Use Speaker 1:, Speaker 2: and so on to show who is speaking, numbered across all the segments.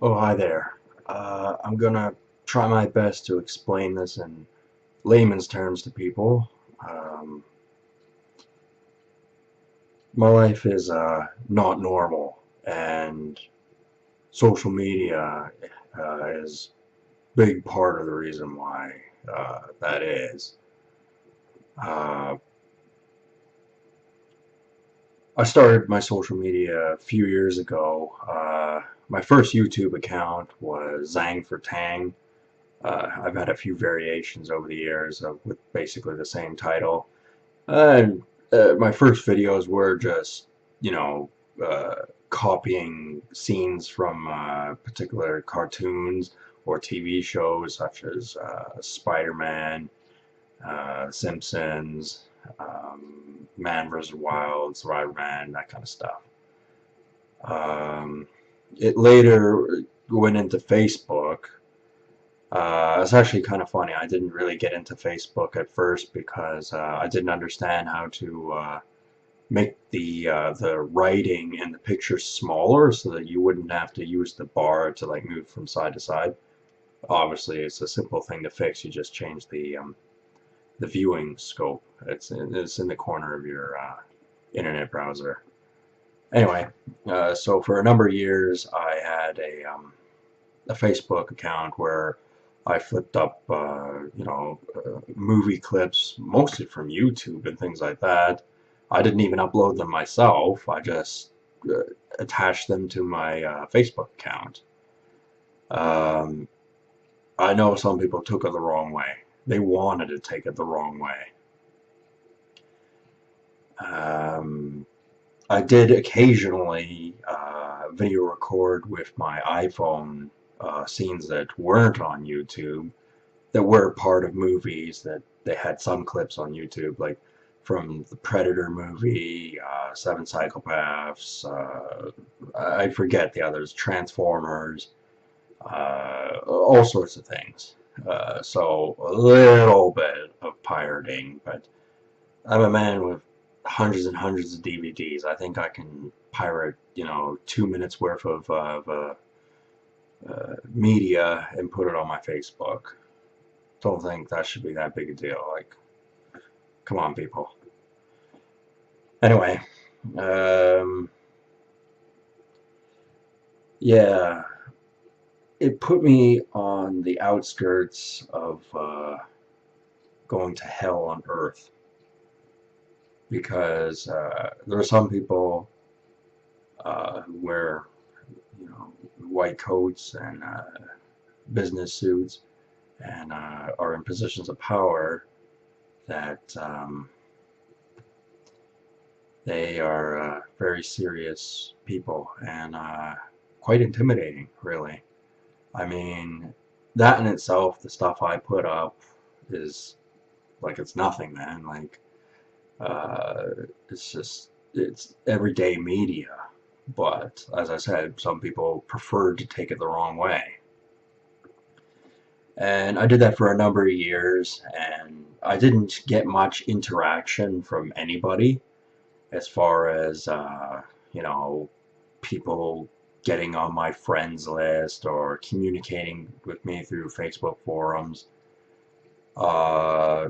Speaker 1: Oh, hi there. I'm gonna try my best to explain this in layman's terms to people. Um, my life is not normal, and social media is a big part of the reason why that is. Uh, I started my social media a few years ago. My first YouTube account was Zang for Tang. I've had a few variations over the years with basically the same title. And my first videos were just, you know, copying scenes from particular cartoons or TV shows such as Spider-Man, Simpsons, Man vs. Wild, Survivor Man, that kind of stuff. Um, it later went into Facebook. It's actually kind of funny. I didn't really get into Facebook at first because I didn't understand how to make the writing and the pictures smaller so that you wouldn't have to use the bar to like move from side to side. Obviously, it's a simple thing to fix. You just change the viewing scope. It's in the corner of your internet browser. Anyway, so for a number of years, I had a Facebook account where I flipped up, movie clips, mostly from YouTube and things like that. I didn't even upload them myself. I just uh, attached them to my Facebook account. Um, I know some people took it the wrong way. They wanted to take it the wrong way. Um, I did occasionally video record with my iPhone scenes that weren't on YouTube, that were part of movies that they had some clips on YouTube, like from the Predator movie, Seven Psychopaths, I forget the others, Transformers, all sorts of things. So a little bit of pirating, but I'm a man with hundreds and hundreds of DVDs. I think I can pirate, 2 minutes worth of media and put it on my Facebook. Don't think that should be that big a deal. Like, come on, people. Anyway, um, yeah, it put me on the outskirts of going to hell on earth because there are some people who wear, white coats and business suits and are in positions of power that they are very serious people and quite intimidating, really. I mean, that in itself, the stuff I put up is like it's nothing, man. Like, uh, it's everyday media. But as I said, some people prefer to take it the wrong way. And I did that for a number of years, and I didn't get much interaction from anybody as far as, you know, people getting on my friends list or communicating with me through Facebook forums. Uh,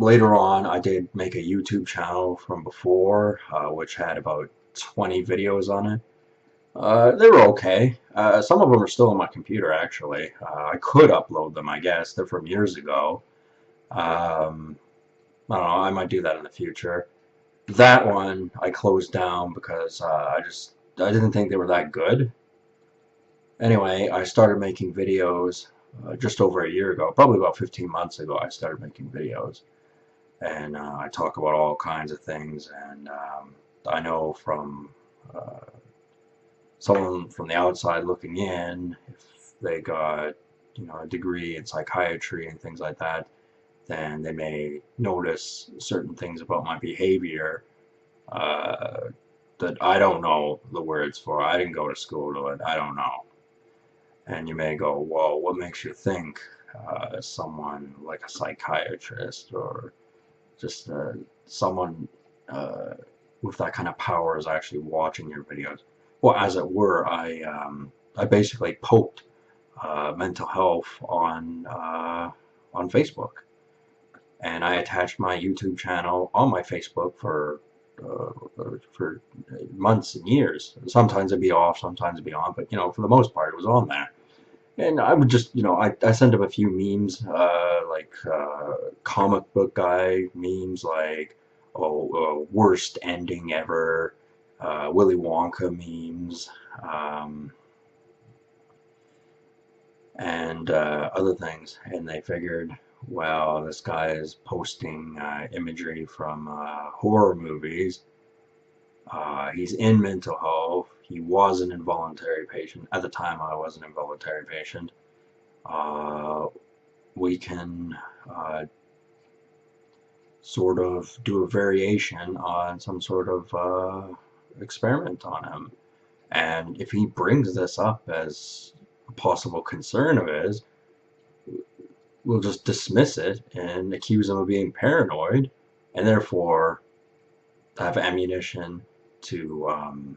Speaker 1: Later on, I did make a YouTube channel from before, which had about 20 videos on it. They were okay. Some of them are still on my computer, actually. I could upload them, I guess. They're from years ago. Um, I don't know, I might do that in the future. That one I closed down because I didn't think they were that good. Anyway, I started making videos just over a year ago, probably about 15 months ago. I started making videos, and I talk about all kinds of things. And I know from someone from the outside looking in, if they got a degree in psychiatry and things like that, then they may notice certain things about my behavior uh, that I don't know the words for. I didn't go to school to it. I don't know. And you may go, well, what makes you think someone like a psychiatrist or just someone with that kind of power is actually watching your videos? Well, as it were, I I basically poked mental health on Facebook, and I attached my YouTube channel on my Facebook for months and years. Sometimes it'd be off, sometimes it'd be on, but for the most part, it was on there. And I would just, I send up a few memes, like comic book guy memes, like worst ending ever, Willy Wonka memes, and other things. And they figured, well, this guy is posting imagery from horror movies. He's in mental health. He was an involuntary patient. At the time, I was an involuntary patient. We can sort of do a variation on some sort of experiment on him. And if he brings this up as a possible concern of his, we'll just dismiss it and accuse him of being paranoid, and therefore have ammunition to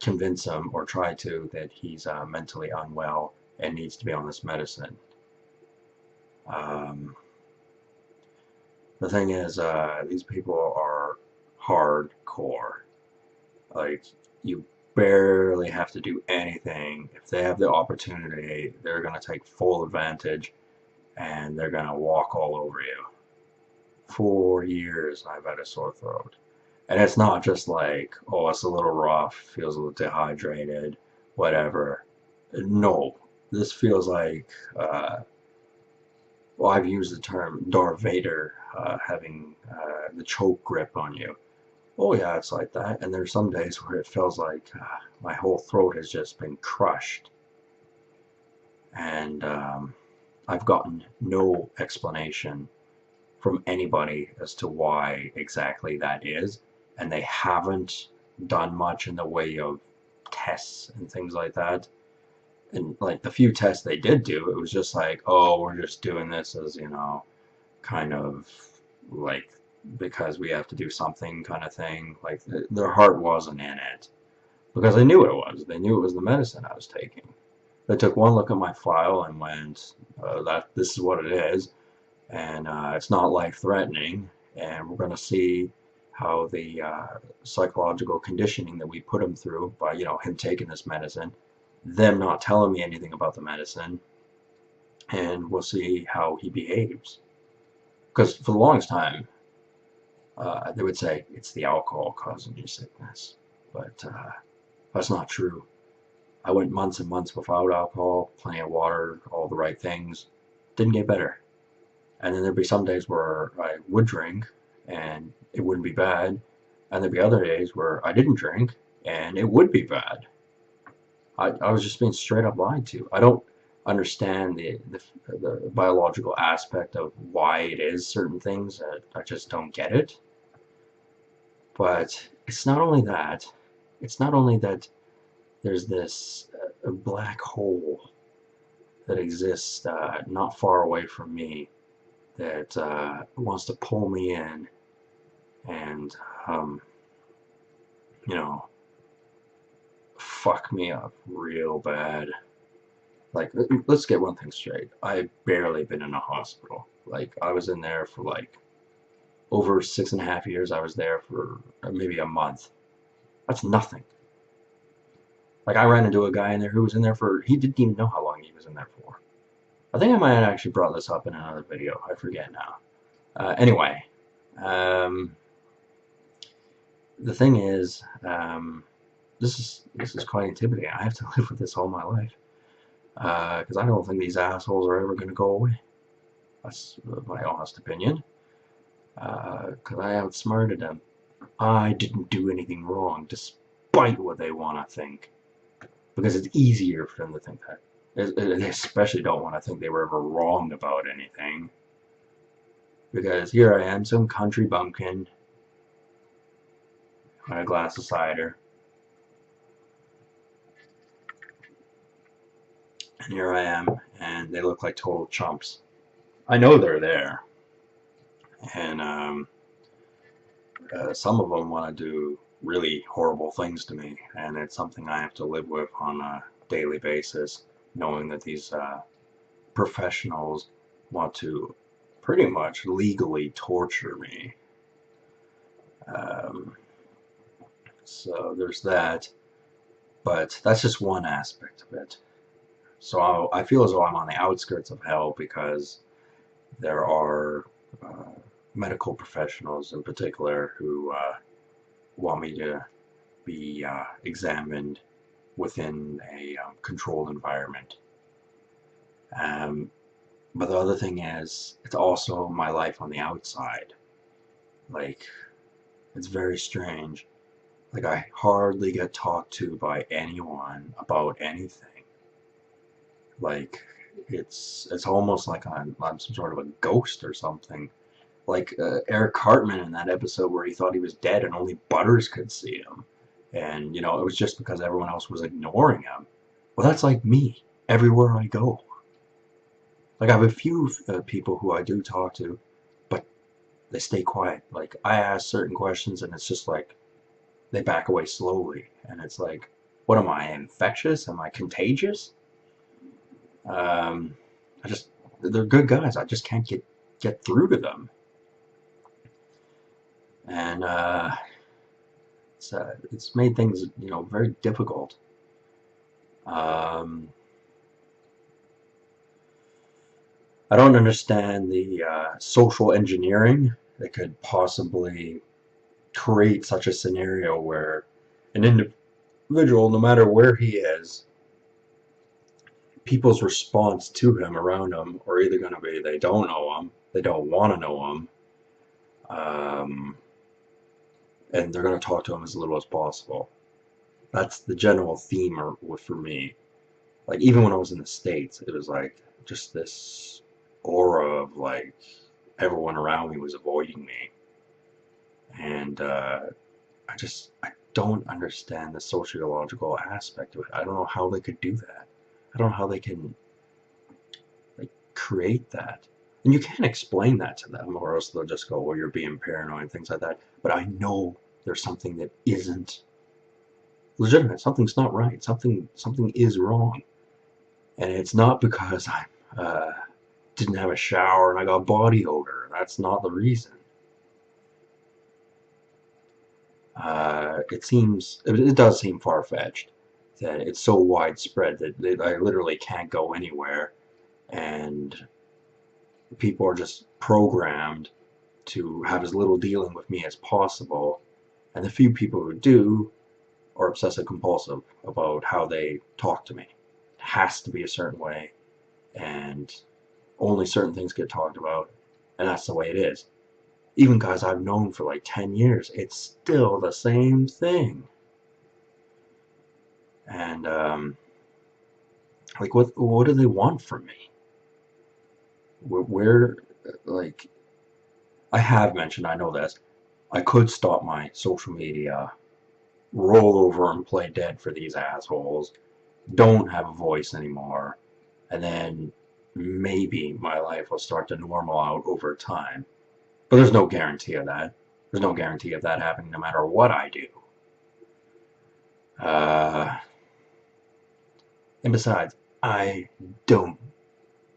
Speaker 1: convince him, or try to, that he's mentally unwell and needs to be on this medicine. The thing is, these people are hardcore. Like, you barely have to do anything. If they have the opportunity, they're going to take full advantage, and they're going to walk all over you. 4 years I've had a sore throat. And it's not just like, oh, it's a little rough, feels a little dehydrated, whatever. No, this feels like, well, I've used the term Darth Vader having the choke grip on you. Oh yeah, it's like that. And there's some days where it feels like my whole throat has just been crushed. And I've gotten no explanation from anybody as to why exactly that is. And they haven't done much in the way of tests and things like that. And like the few tests they did do, it was just like, oh, we're just doing this as, kind of like because we have to do something kind of thing. Like their heart wasn't in it, because they knew it was. They knew it was the medicine I was taking. They took one look at my file and went, "That this is what it is, and it's not life-threatening. And we're going to see how the psychological conditioning that we put him through by, him taking this medicine, them not telling me anything about the medicine, and we'll see how he behaves." Because for the longest time, they would say it's the alcohol causing your sickness, but that's not true. I went months and months without alcohol, plenty of water, all the right things, didn't get better. And then there'd be some days where I would drink and it wouldn't be bad, and there'd be other days where I didn't drink and it would be bad. I was just being straight up lied to. I don't understand the biological aspect of why it is certain things. I just don't get it. But it's not only that. It's not only that there's this black hole that exists not far away from me that wants to pull me in and, fuck me up real bad. Like, let's get one thing straight. I've barely been in a hospital. Like, I was in there for like over 6.5 years. I was there for maybe a month. That's nothing. Like, I ran into a guy in there who was in there for, he didn't even know how long he was in there for. I think I might have actually brought this up in another video. I forget now. Anyway, the thing is, this is quite intimidating. I have to live with this all my life. Because I don't think these assholes are ever going to go away. That's my honest opinion. Because I outsmarted them. I didn't do anything wrong, despite what they want to think. Because it's easier for them to think that. They especially don't want to think they were ever wrong about anything. Because here I am, some country bumpkin, on a glass of cider. And here I am, and they look like total chumps. I know they're there. And some of them want to do really horrible things to me, and it's something I have to live with on a daily basis, knowing that these professionals want to pretty much legally torture me. Um, so there's that, but that's just one aspect of it. So I feel as though I'm on the outskirts of hell because there are uh, medical professionals in particular who want me to be examined within a controlled environment. Um, but the other thing is, it's also my life on the outside. Like, it's very strange. Like, I hardly get talked to by anyone about anything. Like, it's almost like I'm some sort of a ghost or something. Like Eric Cartman in that episode where he thought he was dead and only Butters could see him. And, you know, it was just because everyone else was ignoring him. Well, that's like me everywhere I go. Like, I have a few people who I do talk to, but they stay quiet. Like, I ask certain questions and it's just like they back away slowly. And it's like, what am I, infectious? Am I contagious? Um, I just, they're good guys. I just can't get through to them. And it's made things, you know, very difficult. Um, I don't understand the social engineering that could possibly create such a scenario where an individual, no matter where he is, people's response to him around him are either going to be they don't know him, they don't want to know him, um, and they're going to talk to him as little as possible. That's the general theme for me. Like, even when I was in the States, it was like just this aura of like everyone around me was avoiding me. And I don't understand the sociological aspect of it. I don't know how they could do that. I don't know how they can like create that. And you can't explain that to them, or else they'll just go, well, you're being paranoid and things like that. But I know there's something that isn't legitimate. Something's not right. Something is wrong. And it's not because I didn't have a shower and I got body odor. That's not the reason. It does seem far-fetched that it's so widespread that I literally can't go anywhere, and people are just programmed to have as little dealing with me as possible. And the few people who do are obsessive compulsive about how they talk to me. It has to be a certain way, and only certain things get talked about, and that's the way it is. Even guys I've known for like 10 years, it's still the same thing. And like, what do they want from me? Where like, I have mentioned, I know this, I could stop my social media, roll over and play dead for these assholes, don't have a voice anymore, and then maybe my life will start to normal out over time. But there's no guarantee of that. There's no guarantee of that happening no matter what I do. Uh, and besides, I don't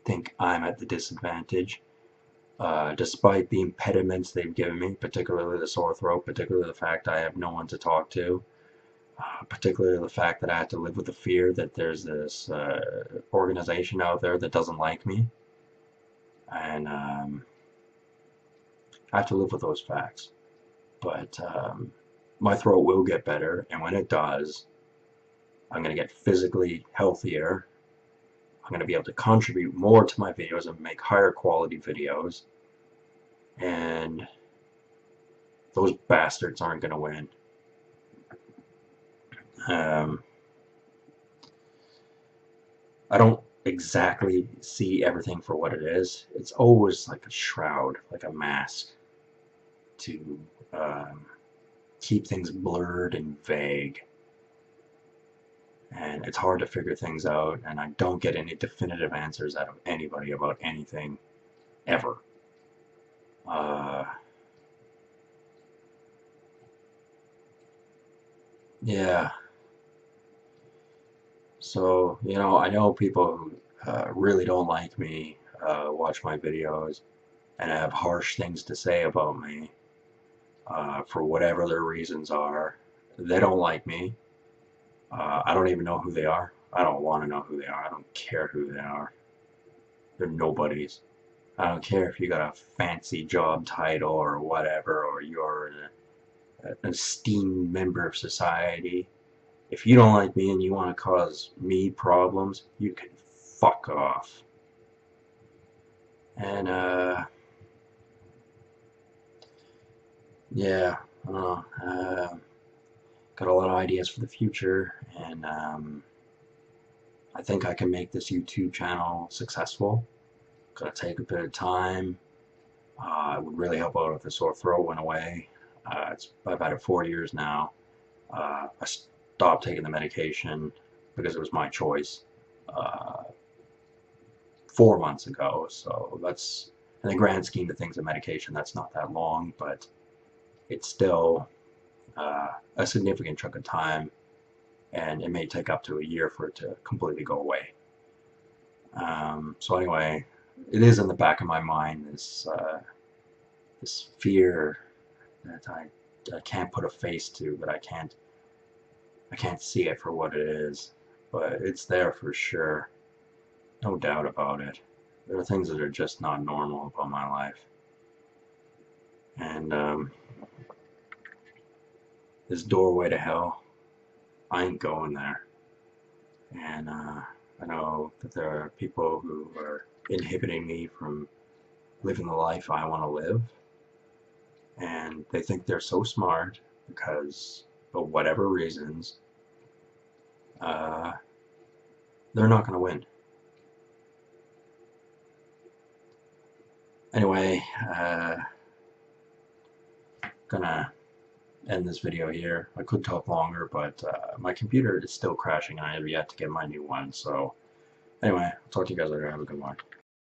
Speaker 1: think I'm at the disadvantage, despite the impediments they've given me, particularly the sore throat, particularly the fact I have no one to talk to, particularly the fact that I have to live with the fear that there's this organization out there that doesn't like me, and I have to live with those facts. But my throat will get better, and when it does, I'm going to get physically healthier. I'm going to be able to contribute more to my videos and make higher quality videos. And those bastards aren't going to win. I don't exactly see everything for what it is. It's always like a shroud, like a mask to keep things blurred and vague. And it's hard to figure things out, and I don't get any definitive answers out of anybody about anything, ever. Uh, Yeah. So, I know people who really don't like me, watch my videos, and have harsh things to say about me, for whatever their reasons are. They don't like me. I don't even know who they are. I don't want to know who they are. I don't care who they are. They're nobodies. I don't care if you got a fancy job title or whatever, or you're an esteemed member of society. If you don't like me and you want to cause me problems, you can fuck off. And yeah, I don't know. Got a lot of ideas for the future, and I think I can make this YouTube channel successful. Gonna take a bit of time. It would really help out if the sore throat went away. I've had it 4 years now. I stopped taking the medication because it was my choice, uh, 4 months ago. So that's, in the grand scheme of things, of medication, that's not that long, but it's still a significant chunk of time, and it may take up to a year for it to completely go away. So anyway, it is in the back of my mind, this fear that I can't put a face to, but I can't see it for what it is, but it's there for sure, no doubt about it. There are things that are just not normal about my life, and this doorway to hell, I ain't going there. And I know that there are people who are inhibiting me from living the life I want to live, and they think they're so smart because, for whatever reasons, uh, they're not going to win. Anyway, gonna end this video here. I could talk longer, but my computer is still crashing and I have yet to get my new one. So anyway, I'll talk to you guys later. Have a good one.